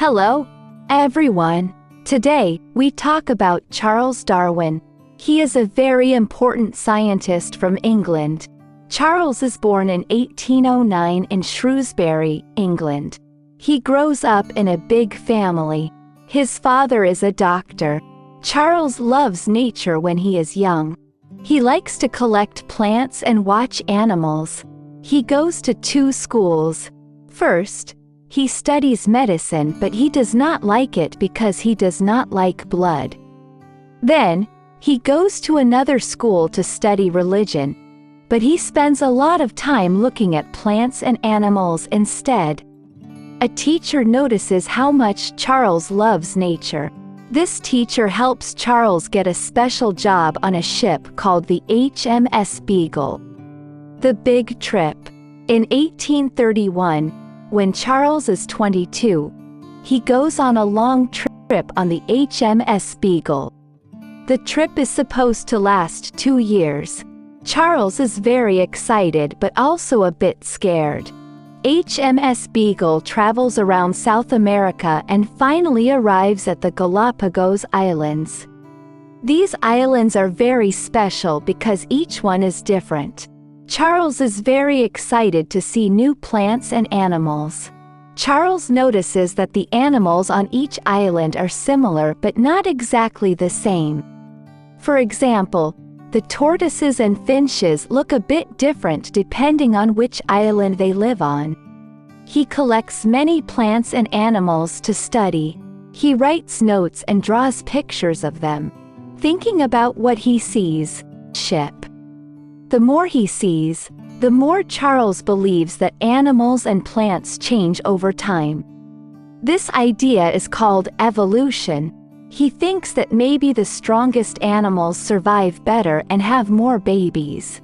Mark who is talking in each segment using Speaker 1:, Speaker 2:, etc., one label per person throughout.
Speaker 1: Hello, everyone. Today, we talk about Charles Darwin. He is a very important scientist from England. Charles is born in 1809 in Shrewsbury, England. He grows up in a big family. His father is a doctor. Charles loves nature when he is young. He likes to collect plants and watch animals. He goes to 2 schools. First, he studies medicine, but he does not like it because he does not like blood. Then, he goes to another school to study religion, but he spends a lot of time looking at plants and animals instead. A teacher notices how much Charles loves nature. This teacher helps Charles get a special job on a ship called the HMS Beagle. The Big Trip. In 1831, when Charles is 22, he goes on a long trip on the HMS Beagle. The trip is supposed to last 2 years. Charles is very excited but also a bit scared. HMS Beagle travels around South America and finally arrives at the Galapagos Islands. These islands are very special because each one is different. Charles is very excited to see new plants and animals. Charles notices that the animals on each island are similar but not exactly the same. For example, the tortoises and finches look a bit different depending on which island they live on. He collects many plants and animals to study. He writes notes and draws pictures of them. Thinking about what he sees. Ship. The more he sees, the more Charles believes that animals and plants change over time. This idea is called evolution. He thinks that maybe the strongest animals survive better and have more babies.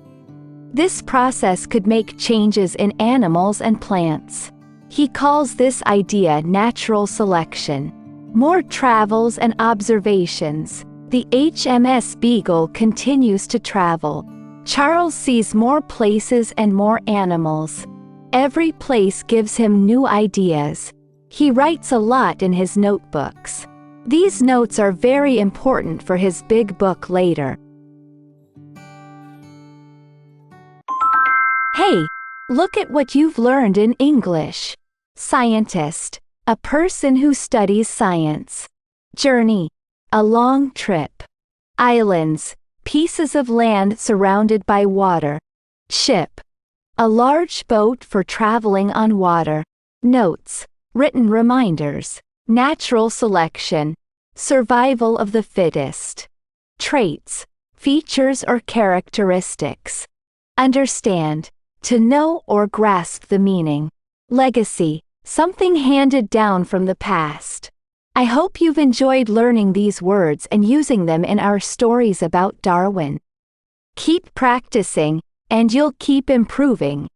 Speaker 1: This process could make changes in animals and plants. He calls this idea natural selection. More travels and observations. The HMS Beagle continues to travel. Charles sees more places and more animals. Every place gives him new ideas. He writes a lot in his notebooks. These notes are very important for his big book later. Hey, look at what you've learned in English. Scientist, a person who studies science. Journey, a long trip. Islands, pieces of land surrounded by water. Ship, a large boat for traveling on water. Notes, written reminders. Natural selection, survival of the fittest. Traits, features or characteristics. Understand, to know or grasp the meaning. Legacy, something handed down from the past. I hope you've enjoyed learning these words and using them in our stories about Darwin. Keep practicing, and you'll keep improving.